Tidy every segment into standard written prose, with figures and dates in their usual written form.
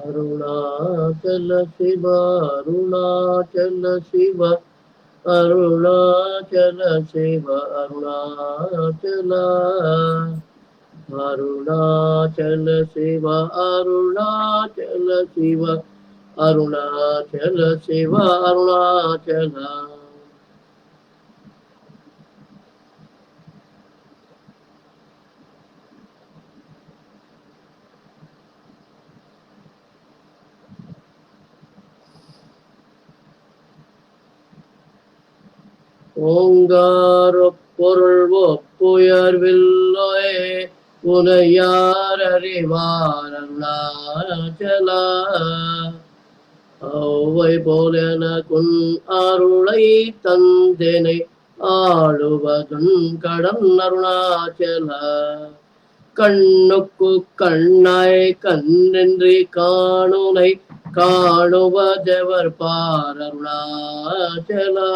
அருணாச்சல சிவ அருணாச்சல சிவ அருணாச்சல சிவ அருணாச்சல அருணாச்சல சிவ அருணாச்சல சிவ அருணாச்சல சிவ அருணாச்சல. ஓங்கார பொருள் ஒப்புயர்வில்லை உனையார் அறிவார் அருணாச்சலா. ஔவை போலென குன் அருளை தந்தனை ஆளுவதுன் கடன் அருணாச்சலா. கண்ணுக்கு கண்ணாய் கண்ணின்றி காணுனை காணுவதெவர் பார் அருணாச்சலா.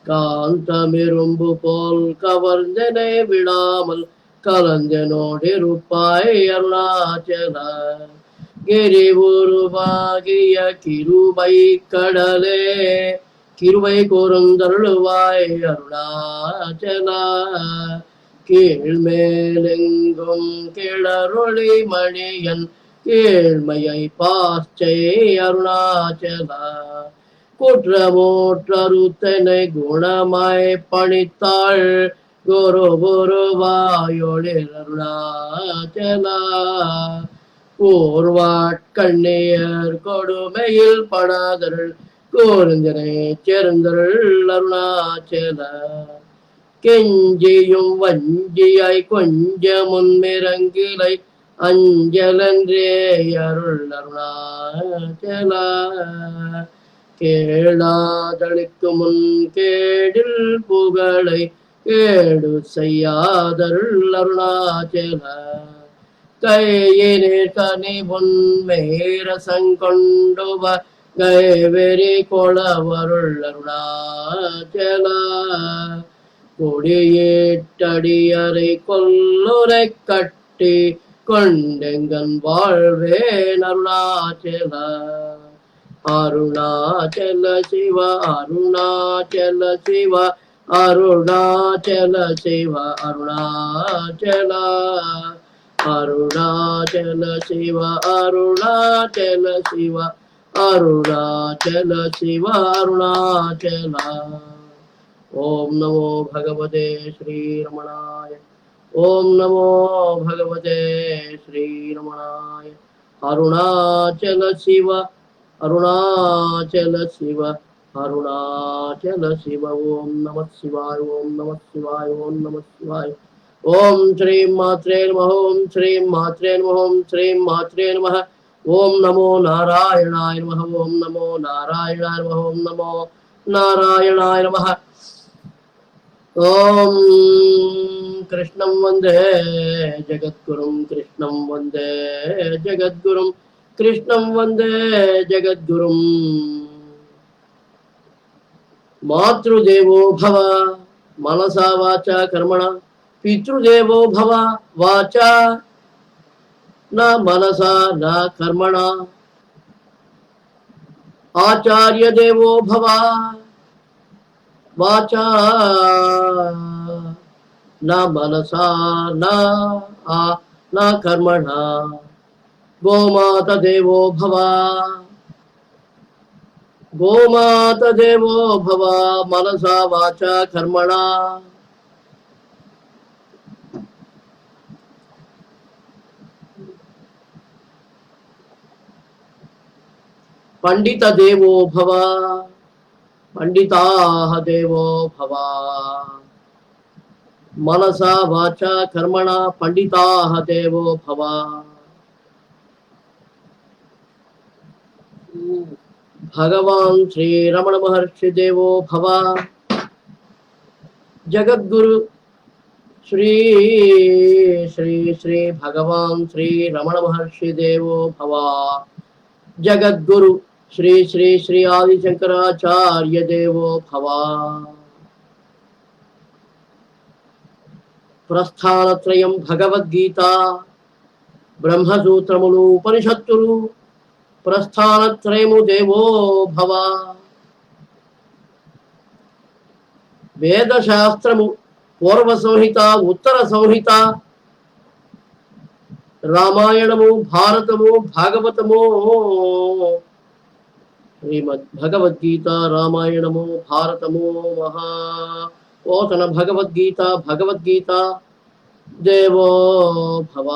காந்தமிரும்பு போல் கவர்ந்தனை விடாமல் கலந்தனோடிருப்பாய் அருணாச்சலா. கிரி உருவாகிய கிருபை கடலே கிருபை கூர்ந்தருளுவாய் அருணாச்சலா. கீழ்மேலெங்கும் கிளரொளி மணியன் கீழ்மையை பாச்சை அருணாச்சலா. குற்றமோற்றருத்தனை குணமாய் பணித்தாள் குரு குருவாயொளிர் அருணாச்சலா. கூர்வாட்கண்ணியர் கொடுமையில் படாதருள் கூர்ந்தனை சேர்ந்தருள் அருணாச்சலா. கெஞ்சியும் வஞ்சியாய் கொஞ்ச முன்மிரங்கிலை அஞ்சலன்றே அருள் அருணாச்சலா. கேளாதளிக்கு முன் கேடில் புகழை கேடு செய்யாதருள் அருணாச்சலா. கையினே கனி பொன்மேரசங்கொண்டுவ கைவெறி கொளவருள் அருணாச்சலா. கொடியேட்டடியரை கொல்லுரை கட்டி கொண்டெங்கன் வாழ்வேன் அருணாச்சலா. அருணாச்சல சிவ அருணாச்சல சிவ அருணாச்சல சிவ அருணாச்சலா. அருணாச்சல சிவ அருணாச்சல சிவ அருணாச்சல சிவ அருணாச்சலா. ஓம் நமோ பகவதே ஸ்ரீரமணாய. ஓம் நமோ பகவதே ஸ்ரீரமணாய. அருணாச்சல சிவ அருணாச்சல சிவ அருணாச்சல சிவ. ஓம் நம சிவாய ஓம் நம சிவாய ஓம் நம சிவாய. ஓம் ஸ்ரீம் மாத்ரே நமः. ஓம் ஸ்ரீம் மாத்ரே நமः. ஓம் ஸ்ரீம் மாத்ரே நமः. ஓம் நமோ நாராயணாய நமः. ஓம் நமோ நாராயணாய நமः. ஓம் நமோ நாராயணாய நமः. ஓம் கிருஷ்ணம் வந்தே ஜகத்குரும் கிருஷ்ணம் வந்தே ஜகத்குரும் கிருஷ்ணம் வந்தே ஜகத்குரும். மாத்ருதேவோ பவ மனசா வாச்சா கர்மணா. பித்ருதேவோ பவ வாச்சா ந மனசா ந கர்மணா. ஆச்சார்ய தேவோ பவ வாச்சா ந மனசா ந கர்மணா. கோமாத தேவோ பவ கோமாத தேவோ பவ மனசா வாச்சா கர்மணா. பண்டித தேவோ பவ பண்டிதாः தேவோ பவ மனசா வாச்சா கர்மணா பண்டிதாः தேவோ பவ. भगवान श्री रमण महर्षि देवो भव. जगद्गुरु श्री श्री श्री भगवान श्री रमण महर्षि देवो भव. जगद्गुरु श्री श्री श्री आदि शंकराचार्य देवो भव. प्रस्थानत्रयं भगवद्गीता బ్రహ్మసూత్రములు ఉపనిషత్తులు ప్రస్థానత్రయము దేవో భవ. వేదశాస్త్రము పూర్వ సంహిత ఉత్తర సంహిత రామాయణము భారతము భాగవతము శ్రీమద్ భగవద్గీత రామాయణము భారతము మహాపోతన భగవద్గీత దేవో భవ.